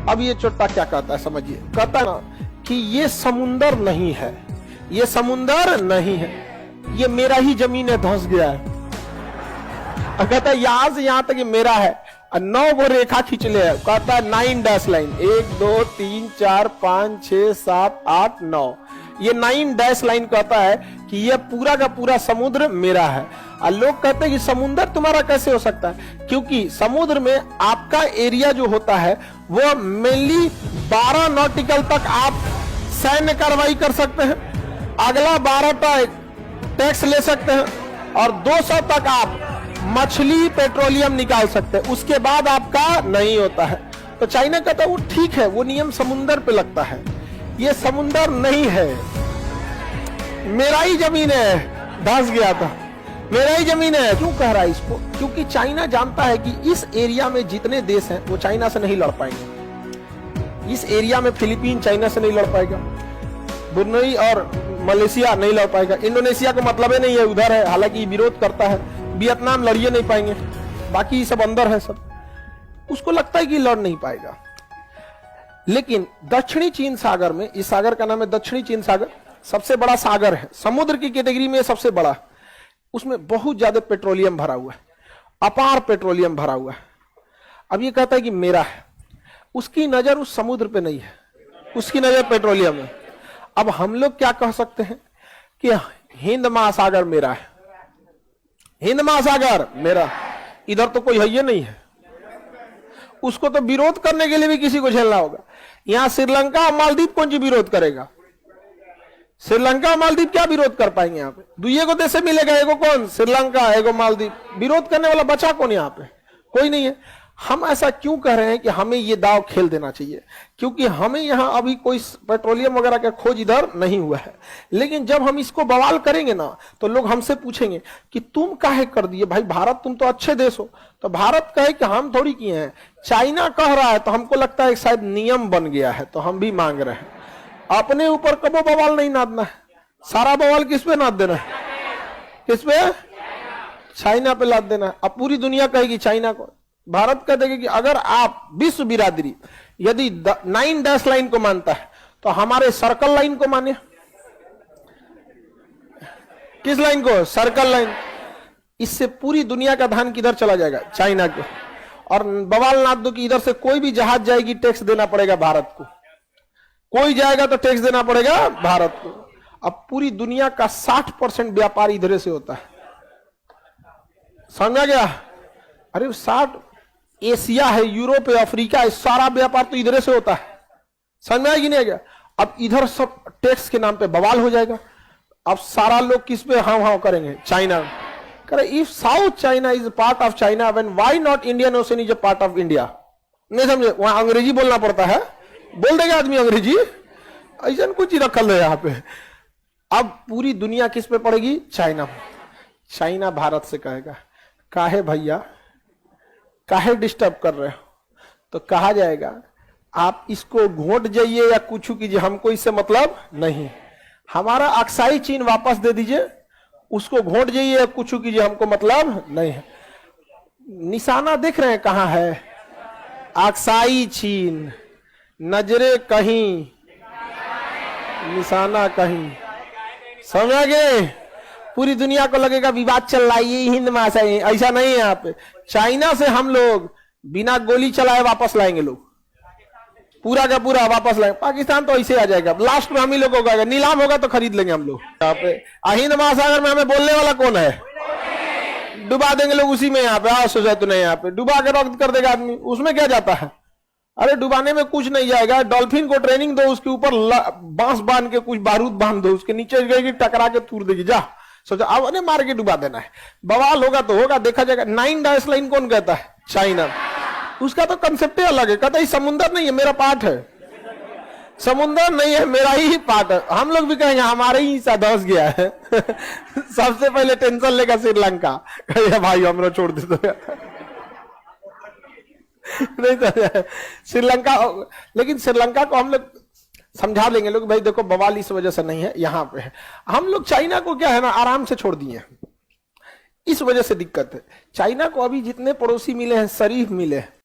अब ये चोट्टा क्या कहता है समझिए, कहता है ना कि ये समुंदर नहीं है, ये समुंदर नहीं है, ये मेरा ही जमीन है, धंस गया है। कहता है यहां से यहां तक ये मेरा है, 9 वो रेखा खींच ले है। कहता है 9 डैश लाइन, 1 2 3 4 5 6 7 8 9, ये 9 डैश लाइन कहता है कि ये पूरा का पूरा समुद्र मेरा है। और लोग कहते हैं कि समुद्र तुम्हारा कैसे हो सकता है, क्योंकि समुद्र में आपका एरिया जो होता है वो मेनली 12 नॉटिकल तक आप सैन्य कार्रवाई कर सकते हैं, अगला 12 तक टैक्स ले सकते हैं, और 200 तक आप मछली पेट्रोलियम निकाल सकते हैं, उसके बाद आपका नहीं होता है। तो चाइना कहता है वो ठीक है, वो नियम समुंदर पे लगता है, ये समुंदर नहीं है, मेरा ही जमीन है, धंस गया था, मेरा ही जमीन है। क्यों कह रहा है इसको, क्योंकि चाइना जानता है कि इस एरिया में जितने देश हैं वो चाइना से नहीं लड़ पाएंगे। इस एरिया में फिलीपीन चाइना से नहीं लड़ पाएगा, ब्रुनेई और मलेशिया नहीं लड़ पाएगा, इंडोनेशिया को मतलब ही नहीं है, उधर है, हालांकि विरोध करता है, वियतनाम लड़िए नहीं पाएंगे, बाकी सब अंदर है सब, उसको लगता है कि लड़ नहीं पाएगा। लेकिन दक्षिणी चीन सागर में, इस सागर का नाम है दक्षिणी चीन सागर, सबसे बड़ा सागर है, समुद्र की कैटेगरी में सबसे बड़ा, उसमें बहुत ज्यादा पेट्रोलियम भरा हुआ है, अपार पेट्रोलियम भरा हुआ है। अब ये कहता है कि मेरा है, उसकी नजर उस समुद्र पे नहीं है, उसकी नजर पेट्रोलियम है। अब हम लोग क्या कह सकते हैं कि हिंद महासागर मेरा है, हिंद महासागर मेरा, इधर तो कोई है ही नहीं है, उसको तो विरोध करने के लिए भी किसी को झेलना होगा। यहां श्रीलंका और मालदीव कौन सी विरोध करेगा, श्रीलंका और मालदीव क्या विरोध कर पाएंगे? यहाँ पे दुइये को देश से मिलेगा, एगो कौन श्रीलंका, एगो मालदीव, विरोध करने वाला बचा कौन यहाँ पे? कोई नहीं है। हम ऐसा क्यों कह रहे हैं कि हमें ये दाव खेल देना चाहिए, क्योंकि हमें यहाँ अभी कोई पेट्रोलियम वगैरह का खोज इधर नहीं हुआ है। लेकिन जब हम इसको बवाल करेंगे ना तो लोग हमसे पूछेंगे कि तुम काहे कर दिए भाई, भारत तुम तो अच्छे देश हो। तो भारत कहे कि हम थोड़ी किए हैं, चाइना कह रहा है, तो हमको लगता है शायद नियम बन गया है, तो हम भी मांग रहे हैं। अपने ऊपर कबो बवाल नहीं नादना है, सारा बवाल किस पे नाद देना है, किस पे? चाइना पे लाद देना है। अब पूरी दुनिया कहेगी चाइना को, भारत कह देगा कि अगर आप विश्व बिरादरी यदि 9 डैश लाइन को मानता है तो हमारे सर्कल लाइन को माने। किस लाइन को? Circle line. इससे पूरी दुनिया का ध्यान किधर चला जाएगा? चाइना को। और बवाल नाद दो कि इधर से कोई भी जहाज जाएगी टैक्स देना पड़ेगा भारत को, कोई जाएगा तो टैक्स देना पड़ेगा भारत को। अब पूरी दुनिया का 60% व्यापार इधर से होता है, समझा गया? अरे 60, एशिया है, यूरोप है, अफ्रीका है, सारा व्यापार तो इधर से होता है, समझ में आया कि नहीं गया? अब इधर सब टैक्स के नाम पे बवाल हो जाएगा। अब सारा लोग किस पे हाँ हाँ करेंगे? चाइना करे। If south China is part of China, when why not Indian ocean is a part of India? नहीं समझे? वहां अंग्रेजी बोलना पड़ता है, बोल देगा आदमी अंग्रेजी, ऐसा कुछ ही रखल है यहाँ पे। अब पूरी दुनिया किस पे पड़ेगी? चाइना। चाइना भारत से कहेगा काहे भैया, काहे डिस्टर्ब कर रहे हो? तो कहा जाएगा आप इसको घोट जाइए या कुछ कीजिए, हमको इससे मतलब नहीं, हमारा अक्साई चीन वापस दे दीजिए, उसको घोट जाइए या कुछ कीजिए, हमको मतलब नहीं है। निशाना देख रहे हैं कहां है? अक्साई चीन, नजरे कहीं, निशाना कहीं, समझ गए? पूरी दुनिया को लगेगा विवाद चल रहा है, ये हिंद महासागर, ऐसा नहीं है। यहाँ पे चाइना से हम लोग बिना गोली चलाए वापस लाएंगे, लोग पूरा का पूरा वापस लाएंगे। पाकिस्तान तो ऐसे आ जाएगा, लास्ट में हम ही लोगों का नीलाम होगा तो खरीद लेंगे हम लोग। यहाँ पे हिंद महासागर में हमें बोलने वाला कौन है? डुबा देंगे लोग उसी में। यहाँ पे आओ सोचा तो नहीं, यहाँ पे डुबा के रक्त कर देगा आदमी, उसमें क्या जाता है? अरे डुबाने में कुछ नहीं जाएगा, डॉल्फिन को ट्रेनिंग दो, उसके ऊपर बांस बांध के कुछ बारूद बांध दो, उसके नीचे गएगी, टकरा के तूर देगी, जा सोचा अब उन्हें मार के डुबा देना है। बवाल होगा तो होगा, देखा जाएगा। 9 डैश लाइन कौन कहता है? चाइना। उसका तो कंसेप्ट ही अलग है, कहता है समुंदर नहीं है, मेरा पार्ट है, समुंदर नहीं है, मेरा ही पार्ट है। हम लोग भी कहेंगे हमारे ही हिस्सा धंस गया है। सबसे पहले टेंशन लेगा श्रीलंका, भाई हमरा छोड़ दे दो नहीं तो श्रीलंका, लेकिन श्रीलंका को हम लोग समझा लेंगे, लोग भाई देखो बवाल इस वजह से नहीं है, यहाँ पे है। हम लोग चाइना को क्या है ना आराम से छोड़ दिए, इस वजह से दिक्कत है। चाइना को अभी जितने पड़ोसी मिले हैं शरीफ मिले हैं,